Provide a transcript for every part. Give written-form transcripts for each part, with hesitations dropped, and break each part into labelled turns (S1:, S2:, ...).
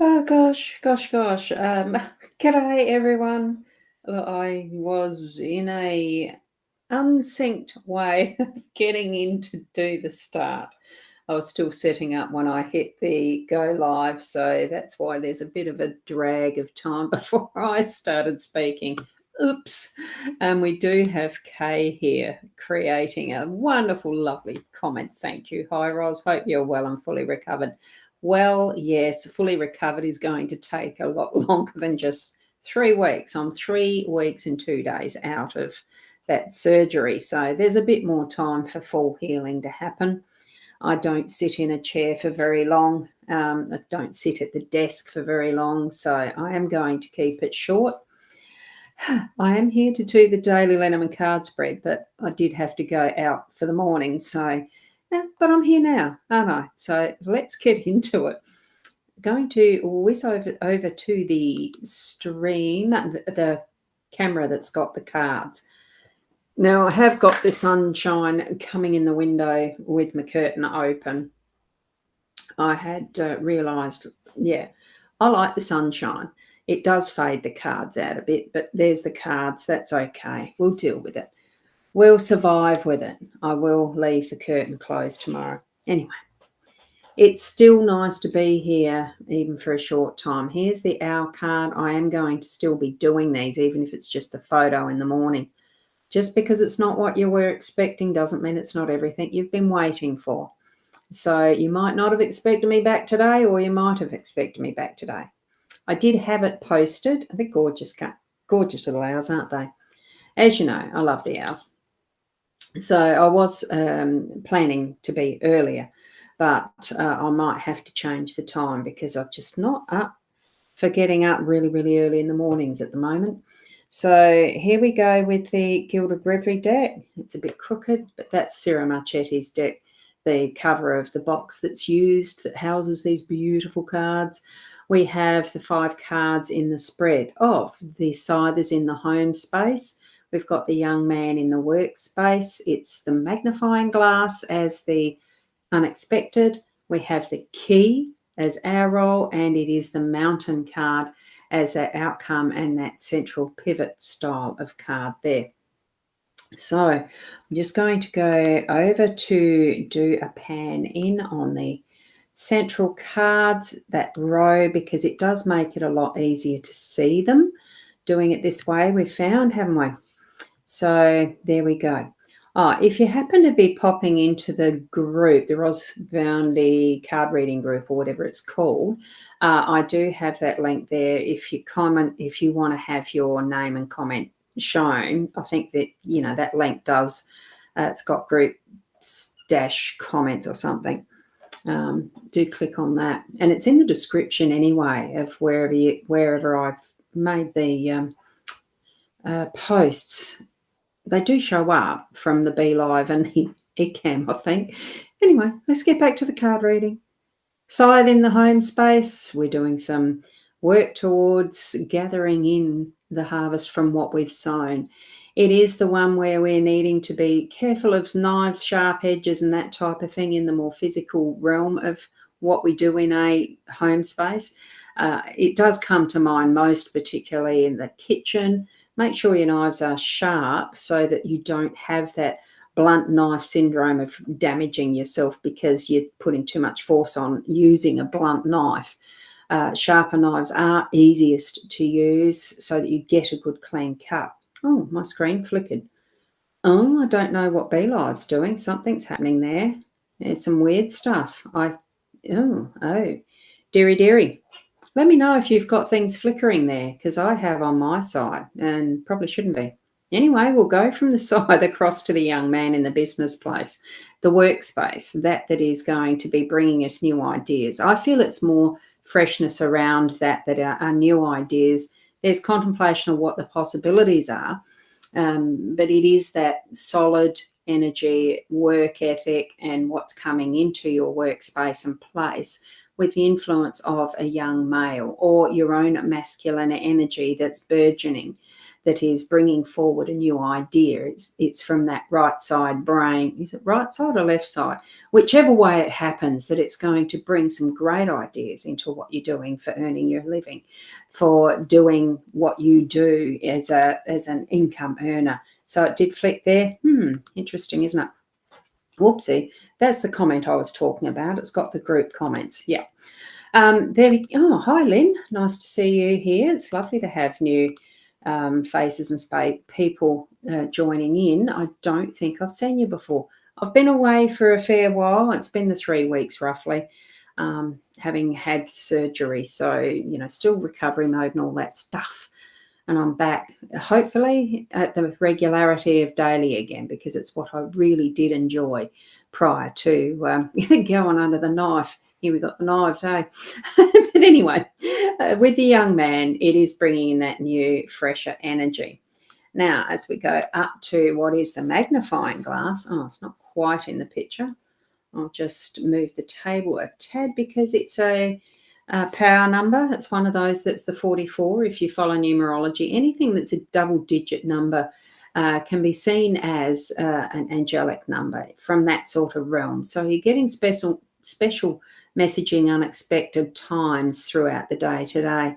S1: Oh gosh. G'day everyone. I was in a unsynced way of getting in to do the start. I was still setting up when I hit the go live, so that's why there's a bit of a drag of time before I started speaking. Oops. And we do have Kay here creating a wonderful, lovely comment. Thank you. Hi, Ros. Hope you're well and fully recovered. Well, yes, fully recovered is going to take a lot longer than just 3 weeks. I'm 3 weeks and 2 days out of that surgery. So there's a bit more time for full healing to happen. I don't sit in a chair for very long. I don't sit at the desk for very long. So I am going to keep it short. I am here to do the daily Lenormand card spread, but I did have to go out for the morning. So, but I'm here now, aren't I? So let's get into it. Going to whiz over to the stream, the camera that's got the cards. Now, I have got the sunshine coming in the window with my curtain open. I had realised, I like the sunshine. It does fade the cards out a bit, but there's the cards. That's okay. We'll deal with it. We'll survive with it. I will leave the curtain closed tomorrow. Anyway, it's still nice to be here, even for a short time. Here's the owl card. I am going to still be doing these, even if it's just a photo in the morning. Just because it's not what you were expecting doesn't mean it's not everything you've been waiting for. So you might not have expected me back today, or you might have expected me back today. I did have it posted. They're gorgeous little owls, aren't they? As you know, I love the owls. So I was planning to be earlier, but I might have to change the time because I'm just not up for getting up really, really early in the mornings at the moment. So here we go with the Gilded Reverie deck. It's a bit crooked, but that's Sarah Marchetti's deck, the cover of the box that's used that houses these beautiful cards. We have the 5 cards in the spread of the Scythers in the home space. We've got the young man in the workspace. It's the magnifying glass as the unexpected. We have the key as our role, and it is the mountain card as that outcome and that central pivot style of card there. So I'm just going to go over to do a pan in on the central cards, that row, because it does make it a lot easier to see them doing it this way, we've found, haven't we? So there we go. If you happen to be popping into the group, the Boundy card reading group or whatever it's called, I do have that link there. If you comment, if you want to have your name and comment shown, I think that, that link does, it's got group - comments or something. Do click on that. And it's in the description anyway of wherever I've made the posts. they do show up from the Be Live and the Ecamm, I think. Anyway, let's get back to the card reading. Scythe in the home space, we're doing some work towards gathering in the harvest from what we've sown. It is the one where we're needing to be careful of knives, sharp edges, and that type of thing in the more physical realm of what we do in a home space. It does come to mind most particularly in the kitchen. Make sure your knives are sharp so that you don't have that blunt knife syndrome of damaging yourself because you're putting too much force on using a blunt knife. Sharper knives are easiest to use so that you get a good clean cut. Oh, my screen flickered. Oh, I don't know what Beelive's doing. Something's happening there. There's some weird stuff. Deary. Let me know if you've got things flickering there, because I have on my side and probably shouldn't be. Anyway, we'll go from the side across to the young man in the business place, the workspace, that is going to be bringing us new ideas. I feel it's more freshness around that are new ideas. There's contemplation of what the possibilities are, but it is that solid energy, work ethic, and what's coming into your workspace and place with the influence of a young male or your own masculine energy that's burgeoning, that is bringing forward a new idea. It's from that right side brain. Is it right side or left side? Whichever way it happens, that it's going to bring some great ideas into what you're doing for earning your living, for doing what you do as an income earner. So it did flick there. Interesting, isn't it? Whoopsie. That's the comment I was talking about. It's got the group comments. Yeah. There we go. Oh, hi, Lynn. Nice to see you here. It's lovely to have new faces and people joining in. I don't think I've seen you before. I've been away for a fair while. It's been the 3 weeks roughly, having had surgery. So, still recovery mode and all that stuff. And I'm back, hopefully, at the regularity of daily again, because it's what I really did enjoy prior to going under the knife. Here we got the knives, eh? But anyway, with the young man, it is bringing in that new, fresher energy. Now, as we go up to what is the magnifying glass, it's not quite in the picture. I'll just move the table a tad because it's a power number. It's one of those that's the 44. If you follow numerology, anything that's a double-digit number can be seen as an angelic number from that sort of realm. So you're getting special messaging, unexpected times throughout the day today,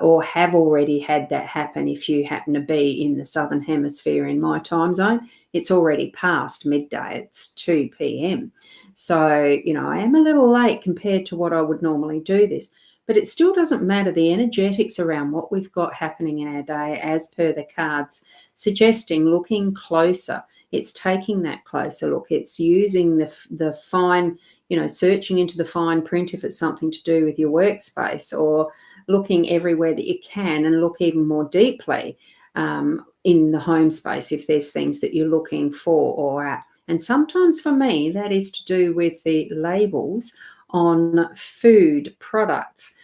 S1: or have already had that happen if you happen to be in the Southern Hemisphere in my time zone. It's already past midday. It's 2 p.m. So, I am a little late compared to what I would normally do this, but it still doesn't matter. The energetics around what we've got happening in our day, as per the cards, suggesting looking closer. It's taking that closer look. It's using the fine, searching into the fine print if it's something to do with your workspace, or looking everywhere that you can and look even more deeply in the home space if there's things that you're looking for or at. And sometimes for me, that is to do with the labels on food products,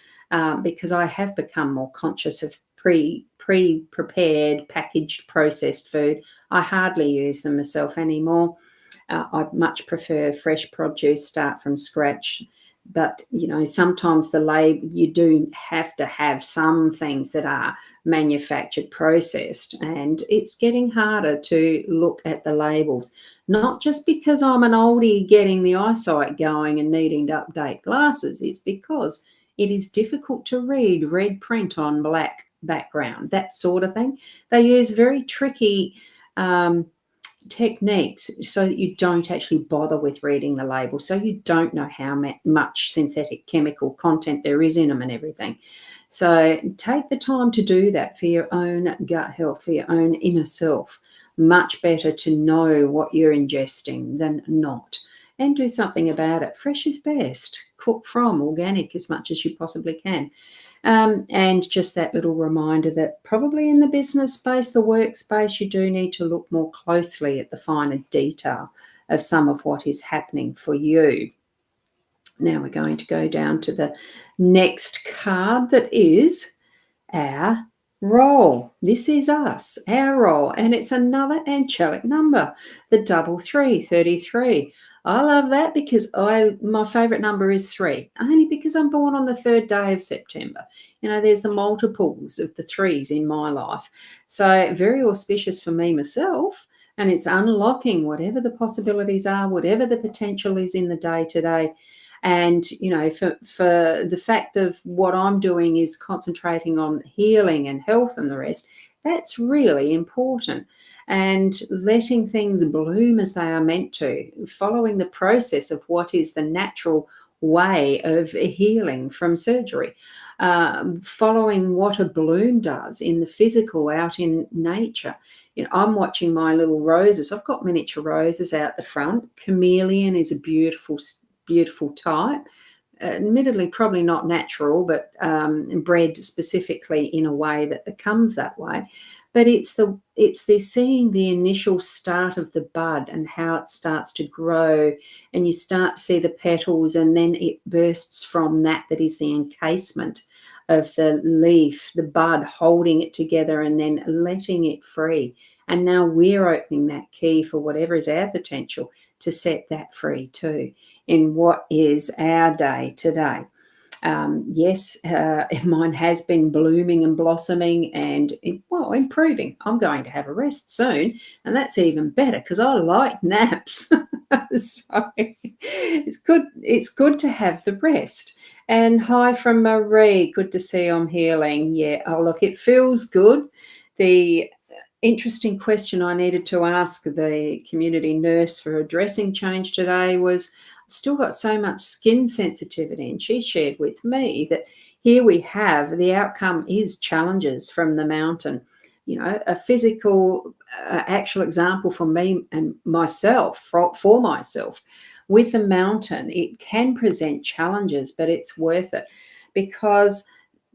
S1: because I have become more conscious of pre-prepared, packaged, processed food. I hardly use them myself anymore. I'd much prefer fresh produce, start from scratch. But, sometimes the label, you do have to have some things that are manufactured, processed, and it's getting harder to look at the labels. Not just because I'm an oldie getting the eyesight going and needing to update glasses. It's because it is difficult to read red print on black background, that sort of thing. They use very tricky techniques so that you don't actually bother with reading the label, so you don't know how much synthetic chemical content there is in them and everything. So take the time to do that for your own gut health, for your own inner self. Much better to know what you're ingesting than not, and do something about it. Fresh is best. Cook from organic as much as you possibly can. And just that little reminder that probably in the business space, the workspace, you do need to look more closely at the finer detail of some of what is happening for you. Now we're going to go down to the next card, that is our Roll. This is us, our roll, and it's another angelic number, the double three, 33. I love that because my favorite number is 3, only because I'm born on the 3rd day of September. There's the multiples of the 3s in my life. So very auspicious for me myself, and it's unlocking whatever the possibilities are, whatever the potential is in the day today. And for the fact of what I'm doing is concentrating on healing and health and the rest, that's really important. And letting things bloom as they are meant to, following the process of what is the natural way of healing from surgery, following what a bloom does in the physical out in nature. I'm watching my little roses. I've got miniature roses out the front. Chameleon is a beautiful type. Admittedly, probably not natural, but bred specifically in a way that becomes that way. But it's seeing the initial start of the bud and how it starts to grow, and you start to see the petals, and then it bursts from that is the encasement of the leaf, the bud holding it together and then letting it free. And now we're opening that key for whatever is our potential to set that free too in what is our day today. Yes, mine has been blooming and blossoming and, improving. I'm going to have a rest soon, and that's even better because I like naps. So it's good to have the rest. And hi from Marie. Good to see you. I'm healing. Yeah. Oh, look, it feels good. The interesting question I needed to ask the community nurse for a dressing change today was, I've still got so much skin sensitivity, and she shared with me that here we have the outcome is challenges from the mountain. A physical, actual example for me and myself, for myself, with the mountain, it can present challenges, but it's worth it because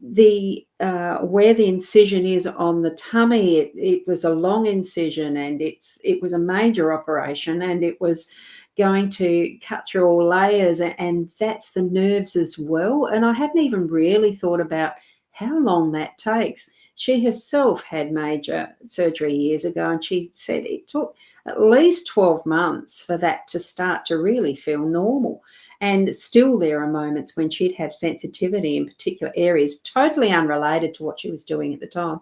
S1: the where the incision is on the tummy, it was a long incision, and it was a major operation, and it was going to cut through all layers, and that's the nerves as well. And I hadn't even really thought about how long that takes. She herself had major surgery years ago, and she said it took at least 12 months for that to start to really feel normal. And still, there are moments when she'd have sensitivity in particular areas, totally unrelated to what she was doing at the time,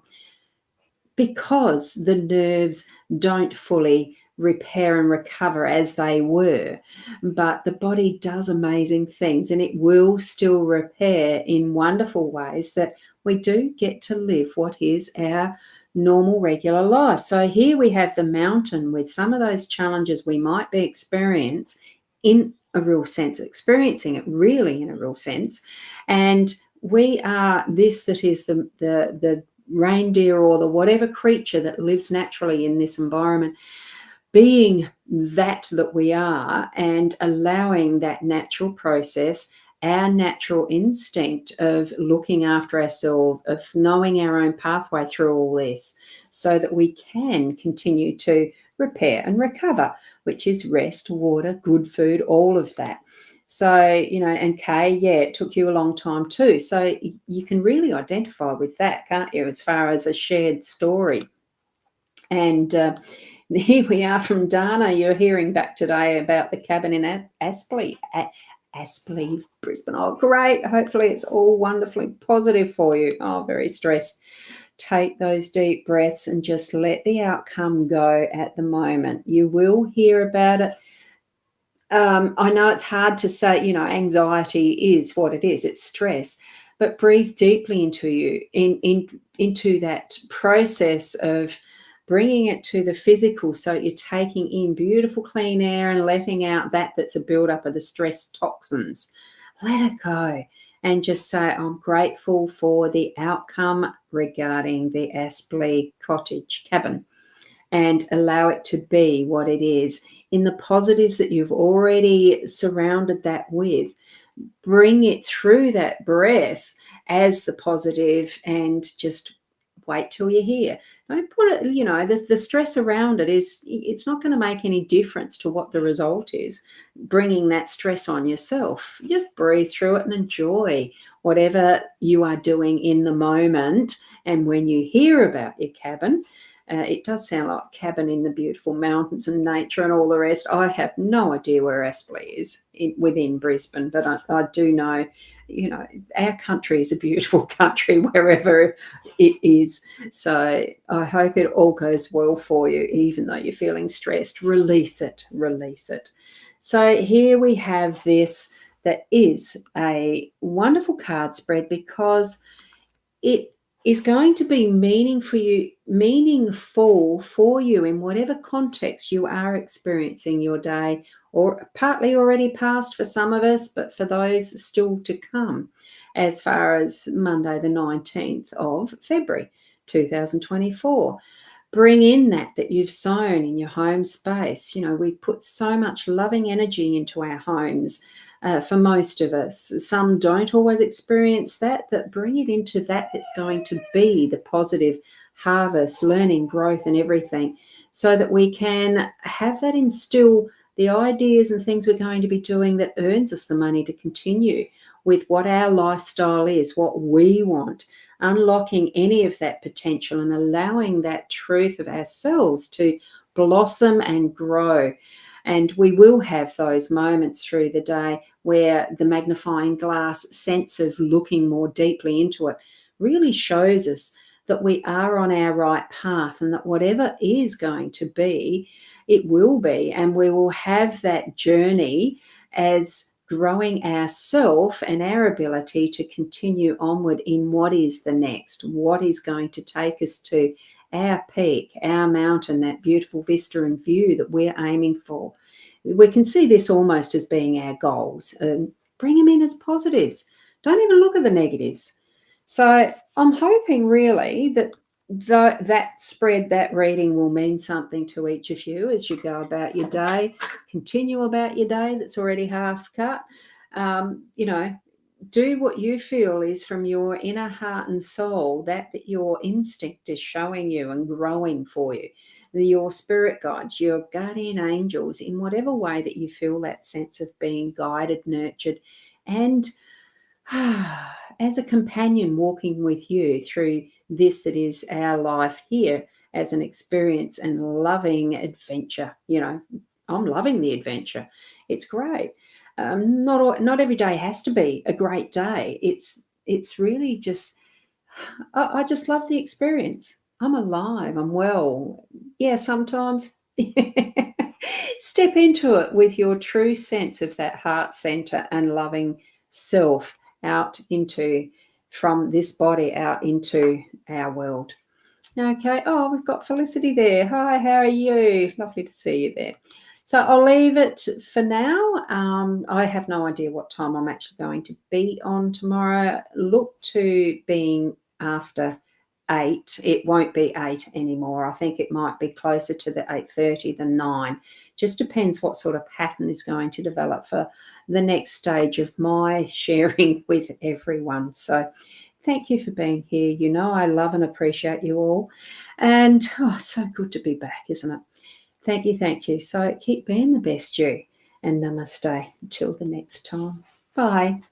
S1: because the nerves don't fully repair and recover as they were. But the body does amazing things, and it will still repair in wonderful ways that we do get to live what is our normal, regular life. So here we have the mountain with some of those challenges we might be experiencing in a real sense, experiencing it really in a real sense. And we are this that is the reindeer or the whatever creature that lives naturally in this environment, being that we are, and allowing that natural process, our natural instinct of looking after ourselves, of knowing our own pathway through all this, so that we can continue to repair and recover, which is rest, water, good food, all of that. So, and Kay, yeah, it took you a long time too. So you can really identify with that, can't you, as far as a shared story. And here we are from Dana. You're hearing back today about the cabin in Aspley, Brisbane. Oh, great. Hopefully it's all wonderfully positive for you. Oh, very stressed. Take those deep breaths and just let the outcome go at the moment. You will hear about it. I know it's hard to say, anxiety is what it is. It's stress. But breathe deeply into that process of bringing it to the physical, so you're taking in beautiful clean air and letting out that's a buildup of the stress toxins. Let it go and just say, I'm grateful for the outcome regarding the Aspley cottage cabin, and allow it to be what it is. In the positives that you've already surrounded that with, bring it through that breath as the positive, and just wait till you're here. Don't put it, the stress around it it's not going to make any difference to what the result is. Bringing that stress on yourself, just breathe through it and enjoy whatever you are doing in the moment. And when you hear about your cabin, it does sound like cabin in the beautiful mountains and nature and all the rest. I have no idea where Aspley is within Brisbane, but I do know, our country is a beautiful country wherever it is. So I hope it all goes well for you, even though you're feeling stressed. Release it, release it. So here we have this that is a wonderful card spread because it is going to be meaningful for you in whatever context you are experiencing your day, or partly already past for some of us, but for those still to come, as far as Monday the 19th of February 2024. Bring in that you've sown in your home space. We put so much loving energy into our homes. For most of us, some don't always experience that bring it into that's going to be the positive harvest, learning, growth, and everything, so that we can have that instill the ideas and things we're going to be doing that earns us the money to continue with what our lifestyle is, what we want, unlocking any of that potential and allowing that truth of ourselves to blossom and grow. And we will have those moments through the day where the magnifying glass sense of looking more deeply into it really shows us that we are on our right path, and that whatever is going to be, it will be. And we will have that journey as growing ourself and our ability to continue onward in what is the next, what is going to take us to our peak, our mountain, that beautiful vista and view that we're aiming for. We can see this almost as being our goals. Bring them in as positives. Don't even look at the negatives. So I'm hoping really that that spread, that reading will mean something to each of you as you go about your day, continue about your day that's already half cut. Do what you feel is from your inner heart and soul, that your instinct is showing you and growing for you. Your spirit guides, your guardian angels, in whatever way that you feel that sense of being guided, nurtured, and as a companion walking with you through this that is our life here as an experience and loving adventure. I'm loving the adventure. It's great. Not every day has to be a great day. It's really just I just love the experience. I'm alive. I'm well. Yeah, sometimes step into it with your true sense of that heart center and loving self out into from this body out into our world. Okay. Oh, we've got Felicity there. Hi, how are you? Lovely to see you there. So I'll leave it for now. I have no idea what time I'm actually going to be on tomorrow. Look to being after 8. It won't be 8 anymore. I think it might be closer to the 8:30 than 9. Just depends what sort of pattern is going to develop for the next stage of my sharing with everyone. So thank you for being here. I love and appreciate you all. And so good to be back, isn't it? Thank you, thank you. So keep being the best you. And namaste. Until the next time. Bye.